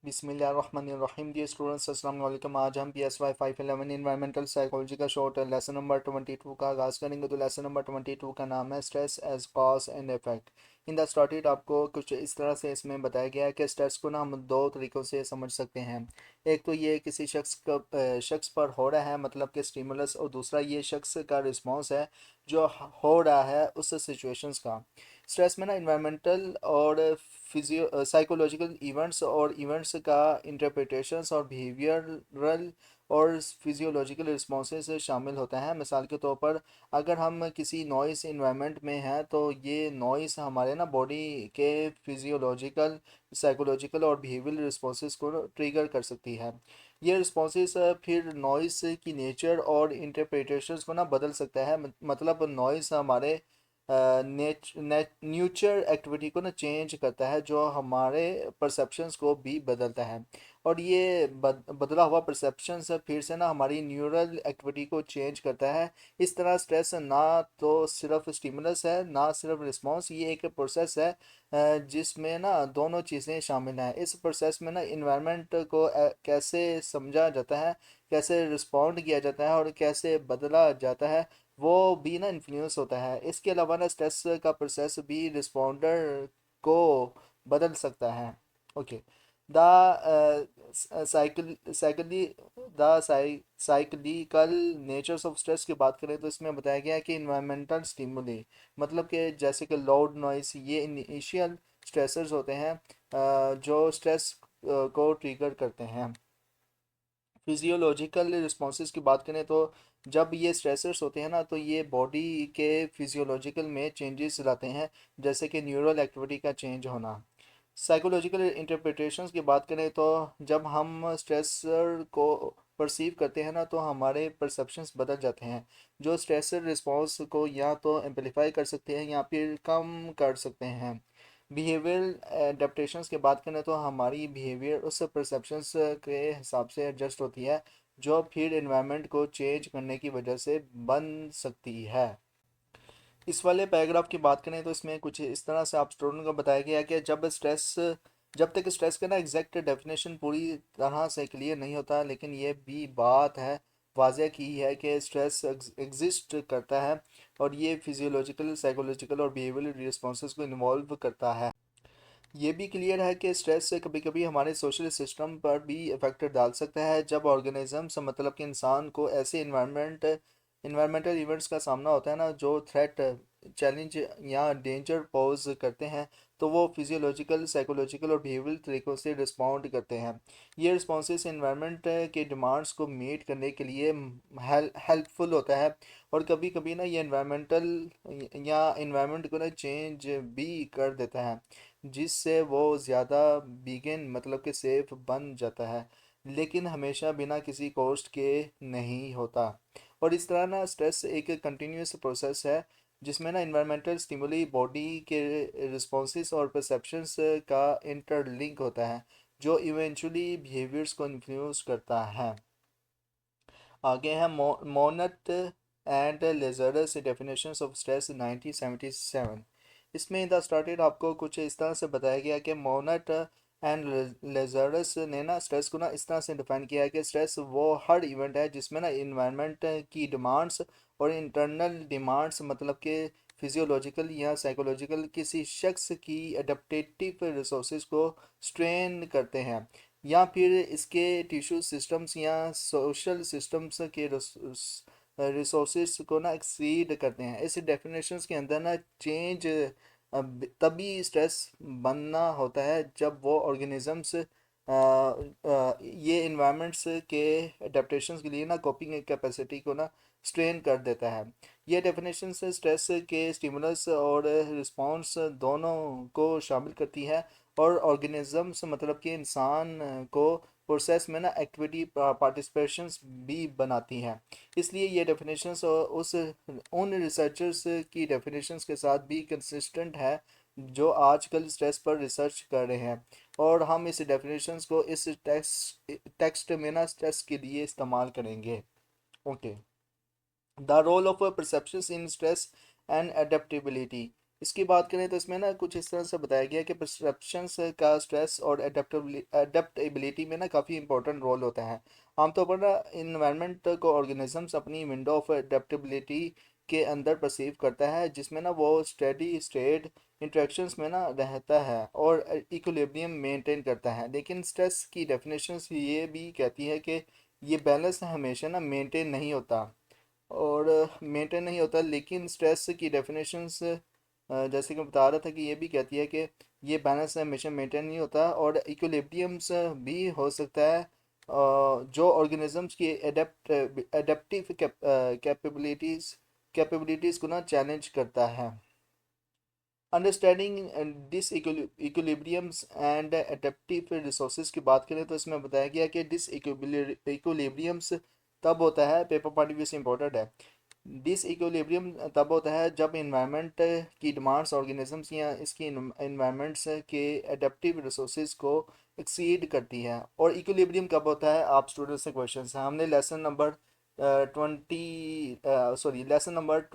बिस्मिल्लाहिर्रहमानिर्रहीम। Dear students, अस्सलाम वालेकुम। आज हम PSY 511 इन्वायरमेंटल साइकोलॉजी का शॉर्ट लेसन नंबर 22 का आगाज़ करेंगे। तो लेसन नंबर 22 का नाम है stress as cause and effect. In the started आपको कुछ इस तरह से इसमें बताया गया है कि स्ट्रेस को ना हम दो तरीक़ों से समझ सकते हैं। एक तो ये किसी शख्स पर हो रहा है, मतलब कि स्टिमुलस, और दूसरा ये शख्स का रिस्पॉन्स है जो हो रहा है उस सिचुएशंस का। स्ट्रेस में ना इन्वायरमेंटल और फिजियो साइकोलॉजिकल इवेंट्स और इवेंट्स का इंटरप्रिटेशंस और बिहेवियरल और फिजियोलॉजिकल रिस्पॉन्सेस शामिल होते हैं। मिसाल के तौर पर अगर हम किसी नॉइस इन्वायरमेंट में हैं तो ये नॉइस हमारे ना बॉडी के फिजियोलॉजिकल, साइकोलॉजिकल और बिहेवियरल रिस्पॉन्सेस को ट्रिगर कर सकती है। ये रिस्पॉन्सेस फिर नॉइस की नेचर और इंटरप्रिटेशंस को ना बदल सकता है। मतलब नॉइस हमारे न्यूचर एक्टिविटी को ना चेंज करता है, जो हमारे परसेप्शंस को भी बदलता है। और ये बदला हुआ परसेप्शंस फिर से ना हमारी न्यूरल एक्टिविटी को चेंज करता है। इस तरह स्ट्रेस ना तो सिर्फ स्टिमुलस है ना सिर्फ रिस्पॉन्स, ये एक प्रोसेस है जिसमें ना दोनों चीज़ें शामिल हैं। इस प्रोसेस में ना इन्वायरमेंट को कैसे समझा जाता है, कैसे रिस्पॉन्ड किया जाता है और कैसे बदला जाता है, वो भी ना इन्फ्लुएंस होता है। इसके अलावा ना स्ट्रेस का प्रोसेस भी रिस्पॉन्डर को बदल सकता है। Okay. The cyclic the cyclical natures of stress की बात करें तो इसमें बताया गया है कि इन्वायरमेंटल स्टिमुली, मतलब कि जैसे कि लाउड नॉइस, ये इनिशियल स्ट्रेसर्स होते हैं जो स्ट्रेस को ट्रिगर करते हैं। फिजियोलॉजिकल रिस्पॉन्सेज की बात करें तो जब ये स्ट्रेसर्स होते हैं ना तो ये बॉडी के फिजियोलॉजिकल में चेंजेस लाते हैं, जैसे कि न्यूरल एक्टिविटी का चेंज होना। साइकोलॉजिकल इंटरप्रिटेशंस की बात करें तो जब हम स्ट्रेसर को परसीव करते हैं ना तो हमारे परसेप्शंस बदल जाते हैं, जो स्ट्रेसर रिस्पॉन्स को या तो एम्पलीफाई कर सकते हैं या फिर कम कर सकते हैं। बिहेवियरल एडेप्टेशंस की बात करें तो हमारी बिहेवियर उस परसेप्शंस के हिसाब से एडजस्ट होती है, जो फिर एनवायरनमेंट को चेंज करने की वजह से बन सकती है। इस वाले पैराग्राफ की बात करें तो इसमें कुछ इस तरह से आप स्टूडेंट को बताया गया है कि जब तक स्ट्रेस का ना एग्जैक्ट डेफिनेशन पूरी तरह से क्लियर नहीं होता, लेकिन ये भी बात है वाज़ह की है कि स्ट्रेस एग्जिस्ट करता है और ये फिजियोलॉजिकल, साइकोलॉजिकल और बिहेवियरल रिस्पॉन्सेज को इन्वॉल्व करता है। ये भी क्लियर है कि स्ट्रेस से कभी कभी हमारे सोशल सिस्टम पर भी इफेक्ट डाल सकता है। जब ऑर्गेनिजम्स, मतलब कि इंसान को ऐसे इन्वायरमेंटल इवेंट्स का सामना होता है ना जो थ्रेट, चैलेंज या डेंजर पोज करते हैं, तो वो फिजियोलॉजिकल, साइकोलॉजिकल और बिहेवियरल तरीक़ों से रिस्पॉन्ड करते हैं। ये रिस्पॉन्सेस इन्वायरमेंट के डिमांड्स को मीट करने के लिए हेल्पफुल होता है। और कभी कभी ना ये इन्वायरमेंट को ना चेंज भी कर देता है, जिससे वो ज़्यादा बिगिन, मतलब कि सेफ बन जाता है, लेकिन हमेशा बिना किसी कॉस्ट के नहीं होता। और इस तरह ना स्ट्रेस एक कंटिन्यूस प्रोसेस है जिसमें ना इन्वायरमेंटल स्टिमुली, बॉडी के रिस्पॉन्सेस और परसेप्शंस का इंटरलिंक होता है, जो इवेंचुअली बिहेवियर्स को इन्फ्लुएंस करता है। आगे है मोनट एंड लेजरस डेफिनेशंस ऑफ स्ट्रेस 1977। इसमें द स्टार्टेड आपको कुछ इस तरह से बताया गया कि मोनट एंड लेजरस ने ना स्ट्रेस को ना इस तरह से डिफाइन किया है कि स्ट्रेस वो हर इवेंट है जिसमें ना इन्वायरमेंट की डिमांड्स और इंटरनल डिमांड्स, मतलब कि फिजियोलॉजिकल या साइकोलॉजिकल, किसी शख्स की एडेप्टेटिव रिसोर्सेज को स्ट्रेन करते हैं या फिर इसके टिश्यू सिस्टम्स या सोशल सिस्टम्स के रिसोर्सेज को ना एक्सीड करते हैं। इस डेफिनेशंस के अंदर ना चेंज तभी स्ट्रेस बनना होता है जब वो ऑर्गेनिजम्स ये इन्वायरमेंट्स के अडेप्टेशंस के लिए ना कोपिंग कैपेसिटी को ना स्ट्रेन कर देता है। ये डेफिनेशन से स्ट्रेस के स्टिमुलस और रिस्पॉन्स दोनों को शामिल करती है और ऑर्गेनिजम्स, मतलब कि इंसान को प्रोसेस में ना एक्टिविटी पार्टिसिपेशंस भी बनाती हैं। इसलिए ये डेफिनेशंस उस उन रिसर्चर्स की डेफिनेशंस के साथ भी कंसिस्टेंट है जो आजकल स्ट्रेस पर रिसर्च कर रहे हैं। और हम इस डेफिनेशंस को इस टेक्स्ट में ना स्ट्रेस के लिए इस्तेमाल करेंगे। Okay. The role of perceptions in stress and adaptability. इसकी बात करें तो इसमें ना कुछ इस तरह से बताया गया है कि परसेप्शंस का स्ट्रेस और एडेप्टेबिलिटी में ना काफ़ी इंपॉर्टेंट रोल होता है। आमतौर पर ना इन्वायरमेंट को ऑर्गेनिजम्स अपनी विंडो ऑफ एडेप्टेबिलिटी के अंदर परसीव करता है, जिसमें ना वो स्टेडी स्टेट इंटरेक्शंस में ना रहता है और इक्विलिब्रियम मेंटेन करता है। लेकिन स्ट्रेस की डेफिनेशंस ये भी कहती है कि ये बैलेंस हमेशा ना मेंटेन नहीं होता और मेंटेन नहीं होता। लेकिन स्ट्रेस की डेफिनेशंस जैसे कि मैं बता रहा था कि ये भी कहती है कि ये बैलेंस हमेशा मेंटेन नहीं होता और इक्विलिब्रियम्स भी हो सकता है, जो ऑर्गेनिजम्स की एडेप्टिव कैपेबिलिटीज़ को ना चैलेंज करता है। Understanding disequilibriums and adaptive resources की बात करें तो इसमें बताया गया कि डिस इक्विलिब्रियम्स तब होता है, पेपर पॉइंट ऑफ व्यू से इंपॉर्टेंट है। डिस इक्विलिब्रियम तब होता है जब इन्वायरमेंट की डिमांड्स ऑर्गेनिजम्स या इसकी इन्वायरमेंट्स के एडेप्टिव रिसोर्सेज को एक्सीड करती है। और इक्विलिब्रियम कब होता है, आप स्टूडेंट्स से क्वेश्चन है, हमने लेसन नंबर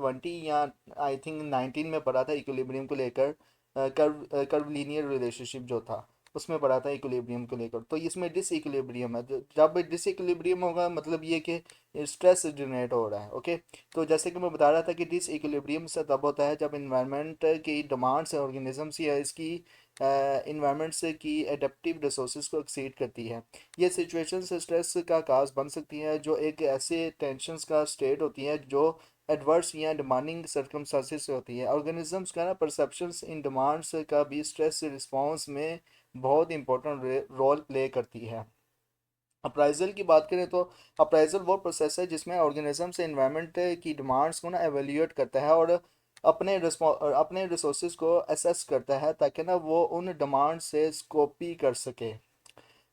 20 या आई थिंक 19 में पढ़ा था इक्विलिब्रियम को लेकर। कर्व लीनियर रिलेशनशिप जो था उसमें पढ़ा था इक्विलिब्रियम को लेकर। तो इसमें डिस इक्विलिब्रियम है, जब डिस इक्विलिब्रियम होगा मतलब ये कि स्ट्रेस जनरेट हो रहा है। ओके, तो जैसे कि मैं बता रहा था कि डिस इक्विलिब्रियम से तब होता है जब इन्वायरमेंट की डिमांड्स ऑर्गेनिजम्स या इसकी इन्वायरमेंट से की एडेप्टिव रिसोर्सेज को एक्सीड करती है। ये सिचुएशन स्ट्रेस का काज बन सकती है, जो एक ऐसे टेंशन्स का स्टेट होती है जो एडवर्स या डिमांडिंग सर्कमस्टांसिस से होती है। ऑर्गेनिजम्स का ना परसेप्शंस इन डिमांड्स का भी स्ट्रेस रिस्पॉन्स में बहुत इंपॉर्टेंट रोल प्ले करती है। अप्राइजल की बात करें तो अप्राइजल वो प्रोसेस है जिसमें ऑर्गेनिज्म से इन्वायरमेंट की डिमांड्स को ना एवेल्यूएट करता है और अपने रिसोर्सेज को असेस करता है ताकि ना वो उन डिमांड से कॉपी कर सके।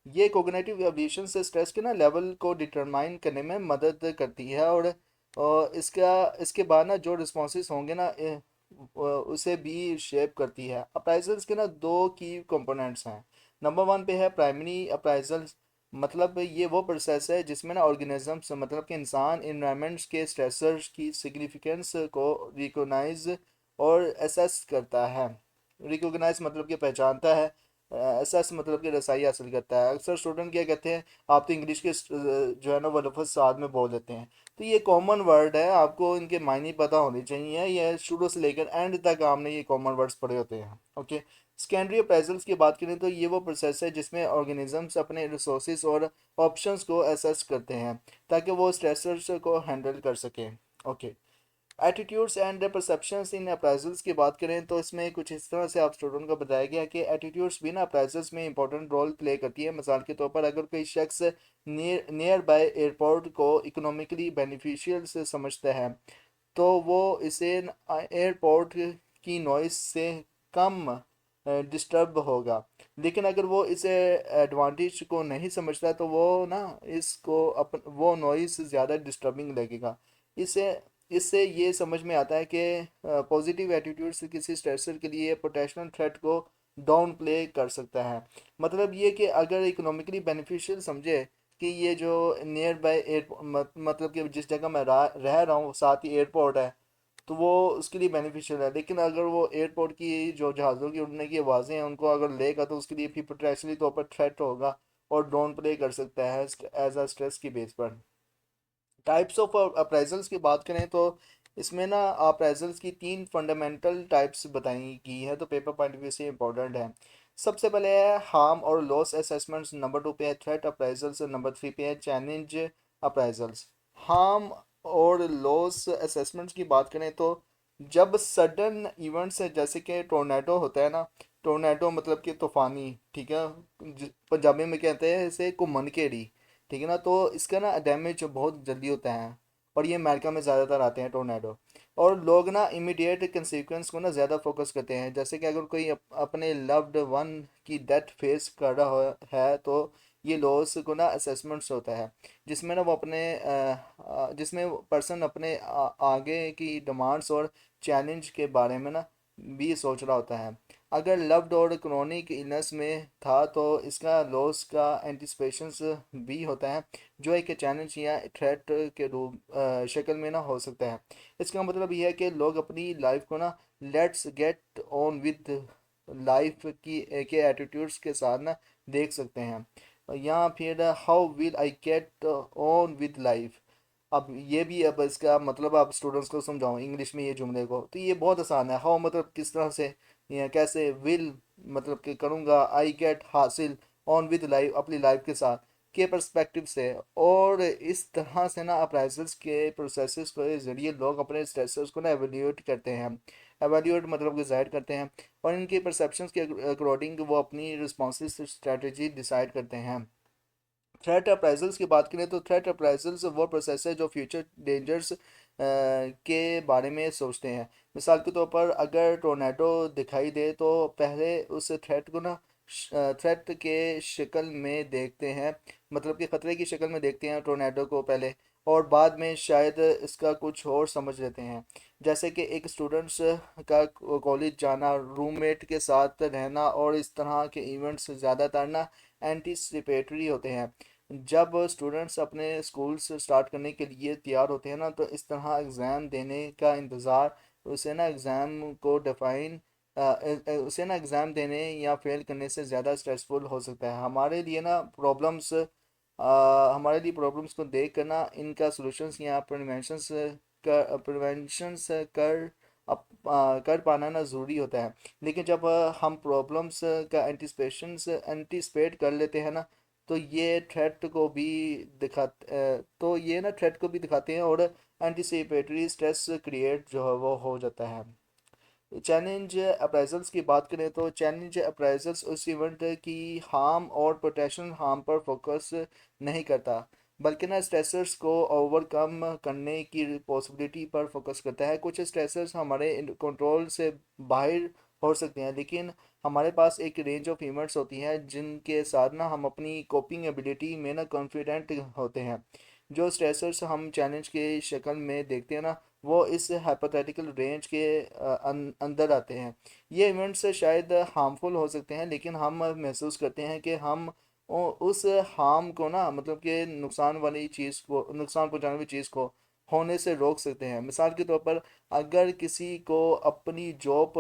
ये कोग्निटिव एवल्यूशन से स्ट्रेस के ना लेवल को डिटरमाइन करने में मदद करती है और इसके बाद ना जो रिस्पॉन्सेज होंगे ना उसे भी शेप करती है। अप्राइजल्स के ना दो की कंपोनेंट्स हैं। नंबर वन पे है प्राइमरी अप्राइजल, मतलब ये वो प्रोसेस है जिसमें ना ऑर्गेनिजम्स मतलब कि इंसान इन्वायरमेंट्स के स्ट्रेसर्स की सिग्निफिकेंस को रिकोगनाइज और एसेस करता है। रिकोगनाइज मतलब कि पहचानता है, एसेस मतलब कि रसाई हासिल करता है। अक्सर स्टूडेंट क्या कहते हैं, आप तो इंग्लिश के जो है ना वो लफ्ज़ साथ में बोल देते हैं, तो ये कॉमन वर्ड है, आपको इनके मायने पता होने चाहिए। ये शुरू से लेकर एंड तक आपने ये कॉमन वर्ड्स पढ़े होते हैं। ओके, सेकेंडरी अप्राइजल्स की बात करें तो ये वो प्रोसेस है जिसमें ऑर्गेनिजम्स अपने रिसोर्सेज और ऑप्शंस को असेस करते हैं ताकि वो स्ट्रेसर्स को हैंडल कर सकें। ओके, एटीट्यूड्स एंड परसेप्शंस इन अप्राइजल्स की बात करें तो इसमें कुछ इस तरह से आप स्टूडेंट को बताया गया कि एटीट्यूड्स भी ना अप्राइजल्स में इंपॉर्टेंट रोल प्ले करती है। मिसाल के तौर पर अगर कोई शख्स नियर बाय एयरपोर्ट को इकोनॉमिकली बेनिफिशियल से समझता है तो वो इसे एयरपोर्ट की नॉइस से कम डिस्टर्ब होगा। लेकिन अगर वो इसे एडवांटेज को नहीं समझता तो वो ना इसको वो नॉइस ज़्यादा डिस्टर्बिंग लगेगा। इससे इससे ये समझ में आता है कि पॉजिटिव एटीट्यूड से किसी स्ट्रेसर के लिए पोटेंशियल थ्रेट को डाउन प्ले कर सकता है। मतलब ये कि अगर इकोनॉमिकली बेनिफिशियल समझे कि ये जो नियर बाय एयरपोर्ट मतलब कि जिस जगह मैं रह रहा हूँ साथ ही एयरपोर्ट है, तो वो उसके लिए बेनिफिशियल है। लेकिन अगर वो एयरपोर्ट की जो जहाज़ों की उड़ने की आवाज़ें हैं उनको अगर लेगा तो उसके लिए फिर पोटेंशियली तौर पर थ्रेट होगा और डाउन प्ले कर सकता है एज अ स्ट्रेस की बेस पर। टाइप्स ऑफ अप्राइजल्स की बात करें तो इसमें ना अप्राइजल्स की तीन फंडामेंटल टाइप्स बताई गई है, तो पेपर पॉइंट ऑफ व्यू से इंपॉर्टेंट है। सबसे पहले है हार्म और लॉस असेसमेंट्स, नंबर टू पे है थ्रेट अप्राइजल्स, नंबर थ्री पे है चैलेंज अप्राइजल्स। हार्म और लॉस असेसमेंट्स की बात करें तो जब सडन इवेंट्स है जैसे कि टोर्नेडो होता है ना, टोर्नेडो मतलब कि तूफानी, ठीक है, पंजाबी में कहते हैं इसे कुमनकेड़ी, ठीक है ना, तो इसका ना डैमेज बहुत जल्दी होता है और ये अमेरिका में ज़्यादातर आते हैं टोर्नेडो। और लोग ना इमीडिएट कंसिक्वेंस को ना ज़्यादा फोकस करते हैं, जैसे कि अगर कोई अपने लव्ड वन की डेथ फेस कर रहा है तो ये लॉस को ना असेसमेंट्स होता है जिसमें ना वो जिसमें पर्सन अपने आगे की डिमांड्स और चैलेंज के बारे में ना भी सोच रहा होता है। अगर लव्ड और क्रोनिक इलनेस में था तो इसका लॉस का एंटिसिपेशंस भी होता है जो एक चैलेंज या थ्रेट के रूप शक्ल में ना हो सकता है। इसका मतलब यह है कि लोग अपनी लाइफ को ना let's get on with life की के एटीट्यूड्स के साथ ना देख सकते हैं। या फिर how will I get on with life. अब ये भी, अब इसका मतलब आप स्टूडेंट्स को समझाओ इंग्लिश में ये जुमले को, तो ये बहुत आसान है। हाउ मतलब किस तरह से, या कैसे, विल मतलब कि करूँगा, आई गेट हासिल, ऑन विद लाइफ अपनी लाइफ के साथ, के पर्सपेक्टिव से। और इस तरह से ना अप्राइजल्स के प्रोसेसेस के ज़रिए लोग अपने स्ट्रेसर्स को ना एवेल्यूएट करते हैं। एवेल्यूएट मतलब कि जाहिर करते हैं, और इनके परसेप्शंस के अकॉर्डिंग वो अपनी रिस्पॉन्स स्ट्रेटजी डिसाइड करते हैं। थ्रेट अप्राइजल्स की बात करें तो थ्रेट अप्राइजल्स वो प्रोसेस है जो फ्यूचर डेंजर्स के बारे में सोचते हैं। मिसाल के तौर पर अगर टोर्नेडो दिखाई दे तो पहले उस थ्रेट को ना थ्रेट के शक्ल में देखते हैं, मतलब कि ख़तरे की शक्ल में देखते हैं टोर्नेडो को पहले, और बाद में शायद इसका कुछ और समझ लेते हैं। जैसे कि एक स्टूडेंट्स का कॉलेज जाना, रूममेट के साथ रहना और इस तरह के इवेंट्स ज़्यादातर ना एंटीसिपेटरी होते हैं। जब स्टूडेंट्स अपने स्कूल्स स्टार्ट करने के लिए तैयार होते हैं ना, तो इस तरह एग्ज़ाम देने का इंतज़ार उसे ना एग्ज़ाम को डिफ़ाइन उसे ना एग्ज़ाम देने या फेल करने से ज़्यादा स्ट्रेसफुल हो सकता है। हमारे लिए प्रॉब्लम्स को देख कर ना इनका सॉल्यूशंस या प्रिवेंशंस कर पाना ना ज़रूरी होता है। लेकिन जब हम प्रॉब्लम्स का एंटिसिपेट कर लेते हैं ना, तो ये थ्रेट को भी तो ये ना थ्रेट को भी दिखाते हैं, और एंटिसिपेटरी स्ट्रेस क्रिएट जो है वो हो जाता है। चैलेंज अप्राइजल्स की बात करें तो चैलेंज अप्राइजल्स उस इवेंट की हार्म और पोटेंशियल हार्म पर फोकस नहीं करता, बल्कि ना स्ट्रेसर्स को ओवरकम करने की पॉसिबिलिटी पर फोकस करता है। कुछ स्ट्रेसर्स हमारे कंट्रोल से बाहर हो सकते हैं, लेकिन हमारे पास एक रेंज ऑफ इवेंट्स होती हैं जिनके साथ ना हम अपनी कोपिंग एबिलिटी में ना कॉन्फिडेंट होते हैं। जो स्ट्रेसर्स हम चैलेंज के शक्ल में देखते हैं ना, वो इस हाइपोथेटिकल रेंज के अंदर आते हैं। ये इवेंट्स शायद हार्मफुल हो सकते हैं, लेकिन हम महसूस करते हैं कि हम उस हार्म को ना, मतलब कि नुकसान पहुंचाने वाली चीज़ को होने से रोक सकते हैं। मिसाल के तौर पर अगर किसी को अपनी जॉब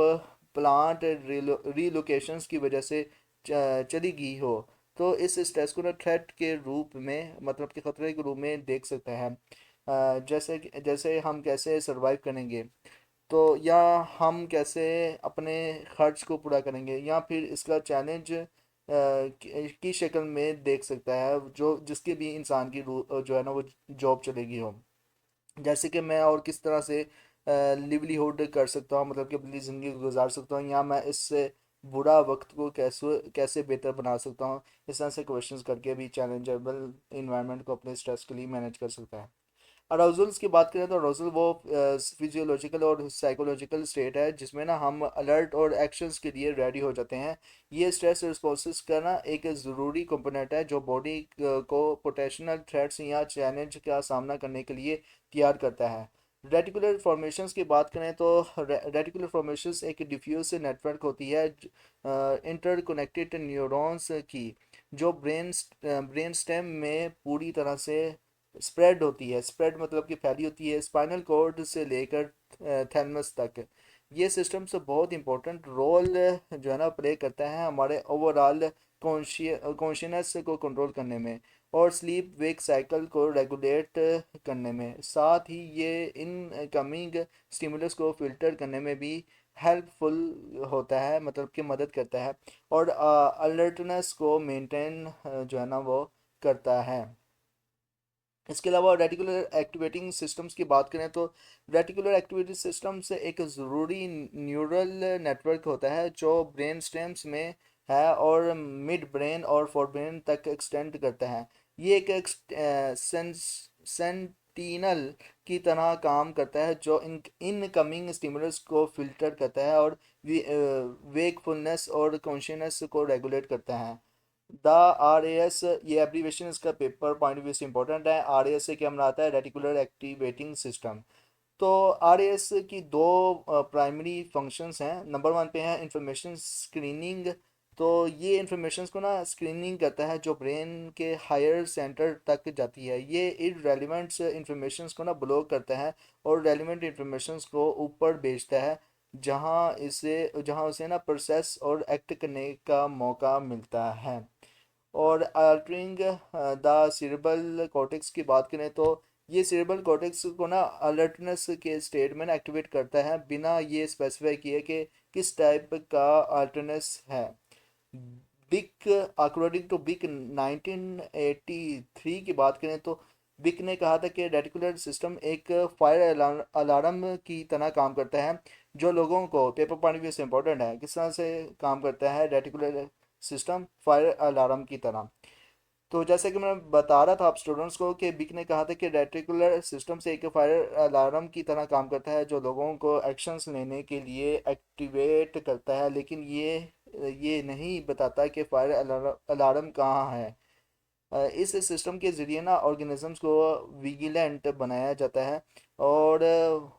प्लांट रीलोकेशंस की वजह से चली गई हो, तो इस स्ट्रेस को ना थ्रेट के रूप में, मतलब कि खतरे के रूप में देख सकता है। जैसे हम कैसे सरवाइव करेंगे, तो या हम कैसे अपने खर्च को पूरा करेंगे, या फिर इसका चैलेंज की शक्ल में देख सकता है, जो जिसके भी इंसान की जो है ना वो जॉब चलेगी हो। जैसे कि मैं और किस तरह से लिवलीहुड कर सकता हूँ, मतलब कि अपनी ज़िंदगी को गुजार सकता हूँ, या मैं इससे बुरा वक्त को कैसे कैसे बेहतर बना सकता हूँ। इस तरह से क्वेश्चंस करके भी चैलेंजेबल इन्वायरमेंट को अपने स्ट्रेस के लिए मैनेज कर सकता है। अराउजल्स की बात करें तो अराउजल वो फिजियोलॉजिकल और साइकोलॉजिकल स्टेट है जिसमें ना हम अलर्ट और एक्शंस के लिए रेडी हो जाते हैं। ये स्ट्रेस रिस्पॉन्सेस का ना एक ज़रूरी कंपोनेंट है जो बॉडी को पोटेंशियल थ्रेट्स या चैलेंज का सामना करने के लिए तैयार करता है। रेटिकुलर फॉर्मेशंस की बात करें तो रेटिकुलर फॉर्मेशंस एक डिफ्यूज नेटवर्क होती है इंटरकनेक्टेड न्यूरॉन्स की, जो ब्रेन स्टेम में पूरी तरह से स्प्रेड होती है। स्प्रेड मतलब कि फैली होती है स्पाइनल कॉर्ड से लेकर थैलमस तक। ये सिस्टम से बहुत इंपॉर्टेंट रोल जो है ना प्ले करता है हमारे ओवरऑल कॉन्शियसनेस को कंट्रोल करने में, और स्लीप वेक साइकिल को रेगुलेट करने में। साथ ही ये इन कमिंग स्टिमुलस को फिल्टर करने में भी हेल्पफुल होता है, मतलब कि मदद करता है, और अलर्टनेस को मेंटेन जो है ना वो करता है। इसके अलावा रेटिकुलर एक्टिवेटिंग सिस्टम्स की बात करें तो रेटिकुलर एक्टिविटी सिस्टम से एक ज़रूरी न्यूरल नेटवर्क होता है जो ब्रेन स्टेम्स में है और मिड ब्रेन और फोर ब्रेन तक एक्सटेंड करता है। ये एक सेंटिनल की तरह काम करता है जो इनकमिंग स्टिमुलस को फिल्टर करता है, और वेकफुलनेस और कॉन्शियसनेस को रेगुलेट करता है। द आर ए एस, ये एब्रीवेशन इसका पेपर पॉइंट ऑफ व्यू से इंपॉर्टेंट है। आर ए एस से क्या बनाता है, रेटिकुलर एक्टिवेटिंग सिस्टम। तो आर ए एस की दो प्राइमरी फंक्शंस हैं। नंबर वन पे है इंफॉर्मेशन स्क्रीनिंग। तो ये इंफॉर्मेशन को ना स्क्रीनिंग करता है जो ब्रेन के हायर सेंटर तक जाती है। ये इरेलीवेंट इंफॉर्मेशन को ना ब्लॉक करता है और रेलिवेंट इंफॉर्मेशन को ऊपर भेजता है। जहाँ उसे ना प्रोसेस और एक्ट करने का मौका मिलता है। और अल्टरिंग द सिरेब्रल कॉर्टेक्स की बात करें तो ये सिरेब्रल कॉर्टेक्स को ना अलर्टनेस के स्टेट में ना एक्टिवेट करता है, बिना ये स्पेसिफाई किए कि किस टाइप का अल्टरनेस है। बिक अकॉर्डिंग टू बिक 1983 की बात करें तो बिक ने कहा था कि रेटिकुलर सिस्टम एक फायर अलार्म की तरह काम करता है, जो लोगों को पेपर पॉइंट व्यू से इंपॉर्टेंट है किस तरह से काम करता है रेटिकुलर सिस्टम फायर अलार्म की तरह। तो जैसे कि मैं बता रहा था आप स्टूडेंट्स को कि बिक ने कहा था कि रेटिकुलर सिस्टम से एक फायर अलार्म की तरह काम करता है, जो लोगों को एक्शंस लेने के लिए एक्टिवेट करता है, लेकिन ये नहीं बताता कि फायर अलार्म कहाँ है। इस सिस्टम के ज़रिए ना ऑर्गेनिजम्स को विजिलेंट बनाया जाता है, और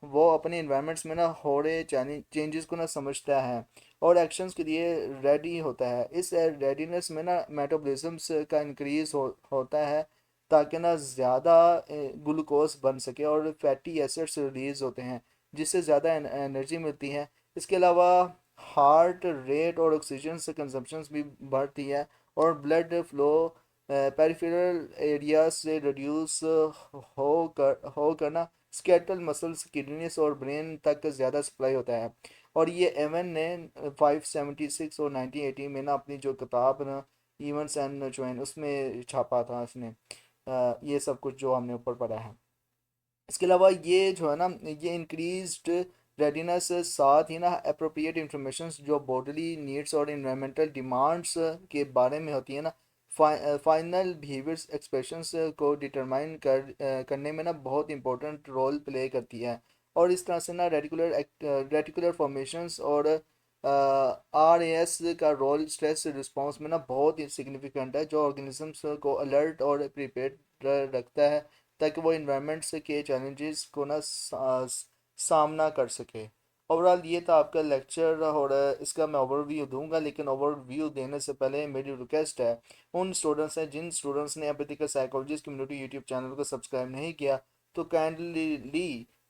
वो अपने इन्वायरमेंट्स में ना हो रहे चेंजेस को ना समझता है और एक्शंस के लिए रेडी होता है। इस रेडीनेस में ना मेटाबॉलिज्म्स का इंक्रीज होता है, ताकि ना ज़्यादा ग्लूकोज बन सके और फैटी एसिड्स रिलीज होते हैं, जिससे ज़्यादा एनर्जी मिलती है। इसके अलावा हार्ट रेट और ऑक्सीजन से कंजप्शंस भी बढ़ती है, और ब्लड फ्लो पेरिफेरल एरिया से रिड्यूस होकर ना स्केलेटल मसल्स किडनीज और ब्रेन तक ज़्यादा सप्लाई होता है। और ये एवन ने 576 और 1980 में ना अपनी जो किताब ना इवेंट्स एंड ज्वाइन उसमें छापा था उसने, ये सब कुछ जो हमने ऊपर पढ़ा है। इसके अलावा ये जो है ना ये इंक्रीज्ड रेडीनेस साथ ही ना अप्रोप्रिएट इंफॉर्मेशन जो बॉडीली नीड्स और इन्वायरमेंटल डिमांड्स के बारे में होती है ना फाइनल बिहेवियर्स एक्सप्रेशंस को डिटरमाइन करने में ना बहुत इंपॉर्टेंट रोल प्ले करती है। और इस तरह से ना रेटिकुलर फॉर्मेशंस और आर एस का रोल स्ट्रेस रिस्पॉन्स में ना बहुत ही सिग्निफिकेंट है, जो ऑर्गेनिजम्स को अलर्ट और प्रिपेयर रखता है, ताकि वो इन्वायरमेंट्स के चैलेंजेस को ना सामना कर सके। ओवरऑल ये था आपका लेक्चर, और इसका मैं ओवरव्यू दूंगा, लेकिन ओवरव्यू देने से पहले मेरी रिक्वेस्ट है उन स्टूडेंट्स हैं जिन स्टूडेंट्स ने अभी तक साइकोलॉजिस्ट कम्युनिटी यूट्यूब चैनल को सब्सक्राइब नहीं किया, तो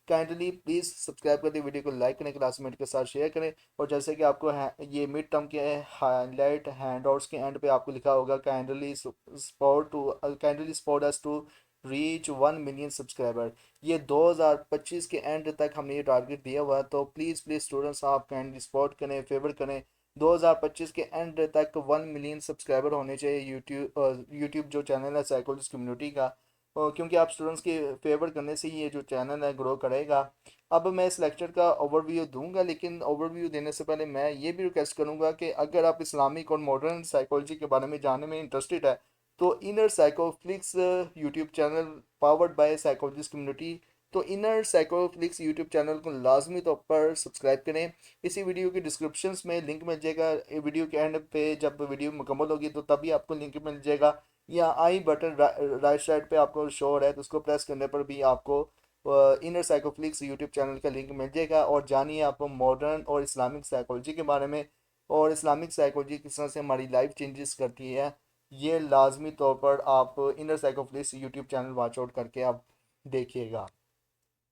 काइंडली प्लीज़ सब्सक्राइब कर दी, वीडियो को लाइक करें, क्लासमेट के साथ शेयर करें। और जैसे कि आपको ये मिड टर्म के हाईलाइट हैंडआउट्स के एंड पे आपको लिखा होगा kindly support us to reach 1 million subscriber. ये 2025 के एंड तक हमने ये टारगेट दिया हुआ है, तो प्लीज़ प्लीज़ स्टूडेंट्स आप काइंडली सपोर्ट करें, फेवर करें। 2025 के एंड तक 1 मिलियन सब्सक्राइबर होने चाहिए यूट्यूब जो चैनल है साइकोलॉजिस्ट कम्युनिटी का, क्योंकि आप स्टूडेंट्स के फेवर करने से ही ये जो चैनल है ग्रो करेगा। अब मैं इस लेक्चर का ओवरव्यू दूंगा, लेकिन ओवरव्यू देने से पहले मैं ये भी रिक्वेस्ट करूंगा कि अगर आप इस्लामिक और मॉडर्न साइकोलॉजी के बारे में जानने में इंटरेस्टेड है, तो inner Psychoflix YouTube channel powered by psychologist community, तो इनर साइकोफ्लिक्स यूट्यूब चैनल को लाजमी तौर पर सब्सक्राइब करें। इसी वीडियो की डिस्क्रिप्शंस में लिंक मिल जाएगा, वीडियो के एंड पे जब वीडियो मुकम्मल होगी तो तभी आपको लिंक मिल जाएगा, या आई बटन राइट साइड पे आपको शो हो रहा है, तो उसको प्रेस करने पर भी आपको इनर साइकोफ्लिक्स यूट्यूब चैनल का लिंक मिल जाएगा। और जानिए आप मॉडर्न और इस्लामिक साइकोलॉजी के बारे में, और इस्लामिक साइकोलॉजी किस तरह से हमारी लाइफ चेंजेस करती है। ये लाजमी तौर पर आप Inner Psychoflix YouTube channel watch out करके आप देखिएगा।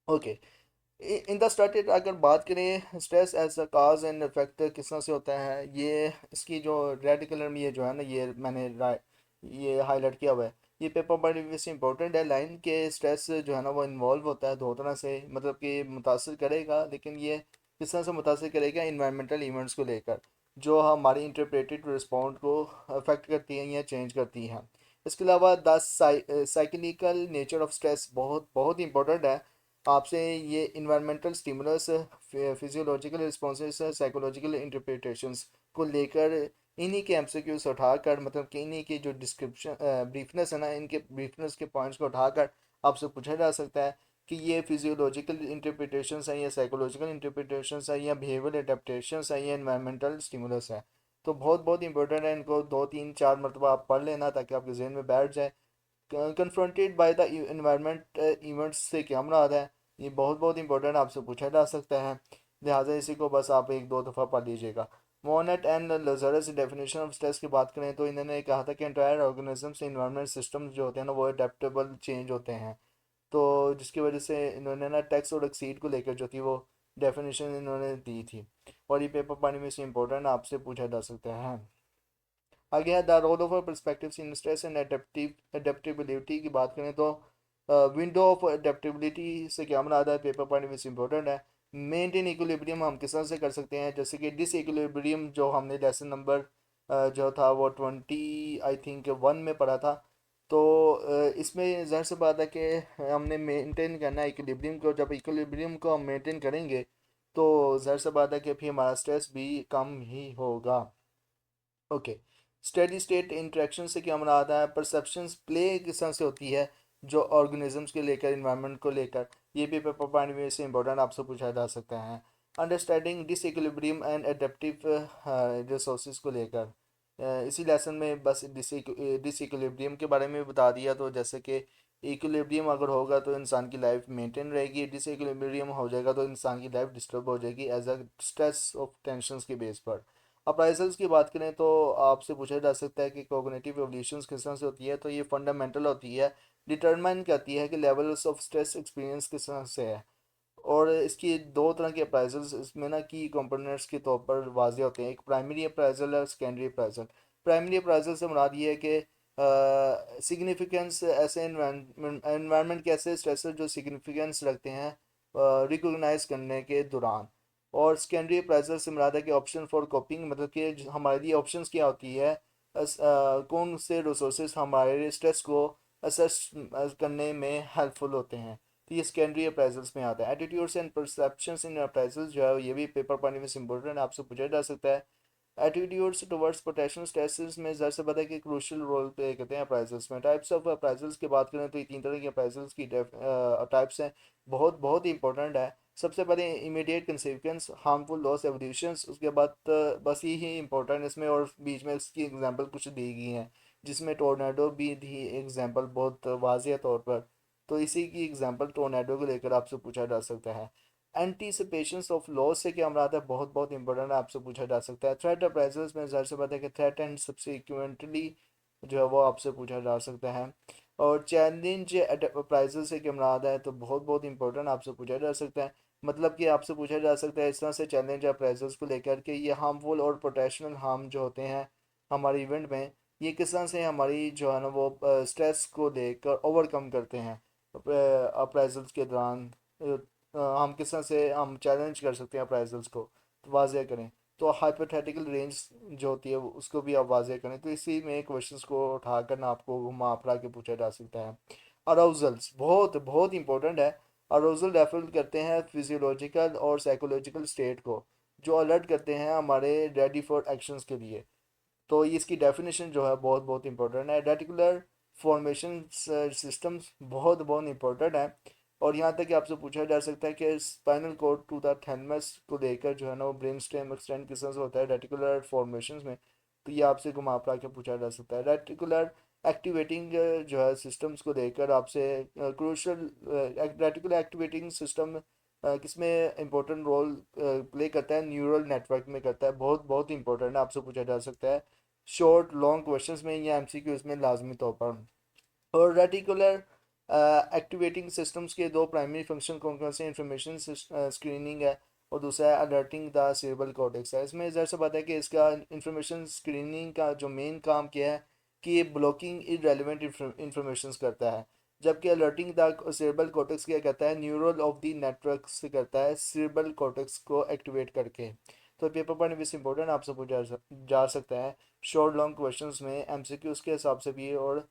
ओके, इन द स्टार्टेड अगर बात करें stress as a cause and effect किस तरह से होता है, ये इसकी जो रेड कलर में ये जो है ना ये मैंने ये हाईलाइट किया हुआ है, ये पेपर बड़ी वैसे इंपॉर्टेंट है लाइन के स्ट्रेस जो है ना वो इन्वॉल्व होता है दो तरह से, मतलब कि मुतासर करेगा, लेकिन ये किस तरह से मुतासर करेगा इन्वायरमेंटल इवेंट्स को लेकर, जो हमारी इंटरप्रेटेड रिस्पॉन्ड को अफेक्ट करती हैं या चेंज करती हैं। इसके अलावा the cyclical nature of stress बहुत बहुत इंपॉर्टेंट है आपसे। ये environmental stimulus, physiological responses, psychological interpretations को लेकर इन्हीं के एमसीक्यूज उठाकर, मतलब कि इन्हीं की जो डिस्क्रिप्शन ब्रीफनेस है ना, इनके ब्रीफनेस के पॉइंट्स को उठाकर आपसे पूछा जा सकता है कि ये फिजियोलॉजिकल इंटरप्रिटेशंस है या साइकोलॉजिकल इंटरप्रिटेशंस है या बिहेवियर एडेप्टेशंस है या इन्वायरमेंटल स्टिमुलस है। तो बहुत बहुत इंपॉर्टेंट है, इनको दो तीन चार मरतबा आप पढ़ लेना ताकि आपके जहन में बैठ जाए। Confronted by the environment events से क्या मुराद है, ये बहुत बहुत इंपॉर्टेंट आपसे पूछा जा सकता है, लिहाजा इसी को बस आप एक दो दफ़ा पढ़ लीजिएगा। Monat and Lazarus definition of stress की बात करें तो इन्होंने कहा था कि एंटायर ऑर्गेनिज्म से इन्वायरमेंट सिस्टम जो होते हैं ना वो अडेप्टेबल चेंज होते हैं, तो जिसकी वजह से इन्होंने ना टैक्स और एक्सीड को लेकर जो थी वो डेफिनेशन इन्होंने दी थी, और ये पेपर पढ़ने में से इंपॉर्टेंट आपसे पूछा जा सकता है। आगे है the role of perspectives in stress and adaptability की बात करें तो विंडो ऑफ एडेप्टेबिलिटी से क्या मराद है, पेपर पॉइंट में इंपॉर्टेंट है। मेंटेन इक्विलिब्रियम हम किस तरह से कर सकते हैं, जैसे कि डिस इक्विलिब्रियम जो हमने लेसन नंबर जो था वो 20 आई थिंक 1 में पढ़ा था। तो इसमें ज़ाहिर सी बात है कि हमने मेंटेन करना है इक्विलिब्रियम को। जब इक्विलिब्रियम को हम मेंटेन करेंगे तो ज़ाहिर सी बात है कि फिर हमारा स्ट्रेस भी कम ही होगा। ओके, स्टेडी स्टेट इंटरेक्शन से क्या मराद है, परसेप्शंस प्ले किस तरह से होती है जो ऑर्गेनिजम्स के लेकर, इन्वायरमेंट को लेकर, ये भी पेपर पॉइंट में से इंपॉर्टेंट आपसे पूछा जा सकता है। Understanding disequilibrium and adaptive resources को लेकर, इसी लेसन में बस डिसइक्विलिब्रियम के बारे में बता दिया। तो जैसे कि इक्विलिब्रियम अगर होगा तो इंसान की लाइफ मेंटेन रहेगी, डिसइक्विलिब्रियम हो जाएगा तो इंसान की लाइफ डिस्टर्ब हो जाएगी as a stress of tensions के बेस पर। अप्राइजल्स की बात करें तो आपसे पूछा जा सकता है कि कोग्निटिव एवोल्यूशंस किस तरह से होती है, तो ये फंडामेंटल होती है, डिटरमाइन करती है कि लेवल्स ऑफ स्ट्रेस एक्सपीरियंस किस तरह से है। और इसकी दो तरह के अप्राइजल्स इसमें ना की कंपोनेंट्स के तौर पर वाजे होते हैं, एक प्राइमरी अप्राइजल और सेकेंडरी अप्राइजल। प्राइमरी अप्राइजल से मुराद ये है कि सिग्निफिकेंस ऐसे एनवायरनमेंट के ऐसे स्ट्रेसर जो सिग्निफिकेंस रखते हैं रिकोगनाइज करने के दौरान। और सेकेंडरी अप्राइजल से मुराद है कि ऑप्शन फॉर कॉपिंग, मतलब कि हमारे लिए ऑप्शंस क्या होती है, कौन से रिसोर्सेज हमारे स्ट्रेस को असेस करने में हेल्पफुल होते हैं। तो ये सेकेंडरी अप्राइजल्स में आता है। एटीट्यूड्स एंड परसेप्शंस इन अप्राइजल्स जो है ये भी पेपर पढ़ने में इंपॉर्टेंट आपसे पूछा जा सकता है। एटीट्यूड्स टुवर्ड्स पोटेंशियल स्ट्रेसेस में ज़र से पता है कि क्रूशियल रोल प्ले करते हैं अप्राइजल्स में। टाइप्स ऑफ अप्राइजल्स की बात करें तो ये तीन तरह के अप्राइजल्स की टाइप्स हैं, बहुत बहुत ही इंपॉर्टेंट है। सबसे पहले immediate consequence harmful loss evolutions, उसके बाद बस यही इंपॉर्टेंट इसमें, और बीच में इसकी एग्जांपल कुछ दी गई हैं जिसमें टोर्नाडो भी दी एग्जांपल बहुत वाजिया तौर पर। तो इसी की एग्जांपल टोर्नाडो को लेकर आपसे पूछा जा सकता है। एंटीसिपेशंस ऑफ लॉस से क्या हमारा बहुत बहुत इंपॉर्टेंट है, आपसे पूछा जा सकता है। थ्रेट अप्राइजल्स में ज़ाहिर सी बात है कि थ्रेट एंड सब्सिक्वेंटली जो है वो आपसे पूछा जा सकता है। और चैलेंज अप्राइजल से क्या मुराद है, तो बहुत बहुत इंपॉर्टेंट आपसे पूछा जा सकता है। मतलब कि आपसे पूछा जा सकता है इस तरह से चैलेंज अप्राइजल्स को लेकर के ये हार्मफुल और पोटेंशियल हार्म जो होते हैं हमारे इवेंट में, ये किस तरह से हमारी जो है ना वो स्ट्रेस को लेकर ओवरकम करते हैं अप्राइजल्स के दौरान। हम किस तरह से हम चैलेंज कर सकते हैं अप्राइजल्स को, तो वाज़े करें। तो हाइपोथेटिकल रेंज जो होती है उसको भी आप वाज़े करें। तो इसी में क्वेश्चंस को उठाकर ना आपको घुमा फिरा के पूछा जा सकता है। अराउजल्स बहुत बहुत इंपॉर्टेंट है। अराउजल रेफर करते हैं फिजियोलॉजिकल और साइकोलॉजिकल स्टेट को जो अलर्ट करते हैं हमारे रेडी फॉर एक्शंस के लिए। तो ये इसकी डेफिनेशन जो है बहुत बहुत इंपॉर्टेंट है। रेटिकुलर फॉर्मेशन सिस्टम्स बहुत बहुत इंपॉर्टेंट है। और यहाँ तक कि आपसे पूछा जा सकता है कि spinal cord to the thalamus को लेकर जो है ना वो ब्रेन स्टेम एक्सटेंड किस तरह से होता है रेटिकुलर फॉर्मेशन में। तो ये आपसे घुमा फिरा के पूछा जा सकता है। रेटिकुलर एक्टिवेटिंग जो है सिस्टम्स को लेकर आपसे क्रूशल रेटिकुलर एक्टिवेटिंग सिस्टम किसमें इंपॉर्टेंट रोल प्ले करता है, न्यूरल नेटवर्क में करता है, बहुत बहुत इंपॉर्टेंट है आपसे पूछा जा सकता है शॉर्ट लॉन्ग क्वेश्चंस में या एमसीक्यूज में लाजमी तौर पर। और रेटिकुलर एक्टिवेटिंग सिस्टम्स के दो प्राइमरी फंक्शन कौन कौन से, इंफॉर्मेशन स्क्रीनिंग है और दूसरा है अलर्टिंग द सेरेब्रल कॉर्टेक्स है। इसमें ज़रा सा पता है कि इसका इंफॉर्मेशन स्क्रीनिंग का जो मेन काम क्या है कि ये ब्लॉकिंग इरेलीवेंट इंफॉर्मेशन करता है, जबकि अलर्टिंग द सेरेब्रल कॉर्टेक्स क्या करता है, न्यूरल ऑफ द नेटवर्क से करता है सेरेब्रल कॉर्टेक्स को एक्टिवेट करके। तो पेपर पॉइंट भी इंपॉर्टेंट आपसे पूछा जा सकता है शॉर्ट लॉन्ग क्वेश्चंस में एमसीक्यूज के हिसाब से भी, और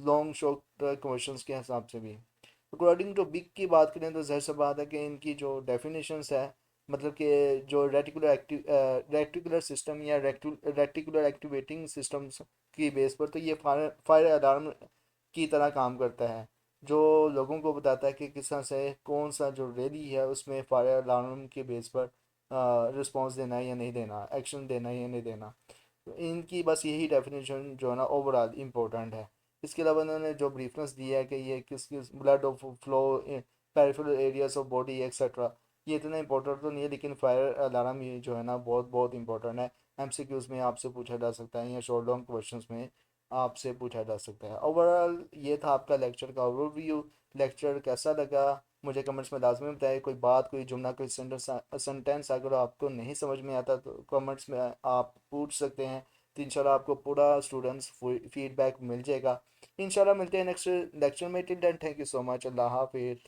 लॉन्ग शॉर्ट क्वेश्चंस के हिसाब से भी। अकॉर्डिंग टू बिग की बात करें तो जाहिर सी बात है कि इनकी जो डेफिनेशंस है, मतलब कि जो रेटिकुलर सिस्टम या रेटिकुलर एक्टिवेटिंग सिस्टम्स की बेस पर, तो ये फायर अलार्म की तरह काम करता है जो लोगों को बताता है कि किस तरह से कौन सा जो रैली है उसमें फायर अलार्म के बेस पर रिस्पॉन्स देना है या नहीं देना, एक्शन देना है या नहीं देना। तो इनकी बस यही डेफिनेशन जो है ना ओवरऑल इम्पोर्टेंट है। इसके अलावा उन्होंने जो ब्रीफनेस दिया है कि ये किस किस blood of flow peripheral areas of body etcetera, ये इतना इंपॉर्टेंट तो नहीं है, लेकिन फायर अलार्म ये जो है ना बहुत बहुत इंपॉर्टेंट है। एमसीक्यूज में आपसे पूछा जा सकता है या शॉर्ट लॉन्ग क्वेश्चंस में आपसे पूछा जा सकता है। ओवरऑल ये था आपका लेक्चर का ओवरव्यू। लेक्चर कैसा लगा मुझे कमेंट्स में लाजमी बताएं। कोई बात, कोई जुमला, कोई सेंटेंस अगर आपको नहीं समझ में आता तो कमेंट्स में आप पूछ सकते हैं। तो इंशाल्लाह आपको पूरा स्टूडेंट्स फीडबैक मिल जाएगा। इंशाल्लाह मिलते हैं नेक्स्ट लेक्चर में। Till then thank you so much. अल्लाह हाफिज़।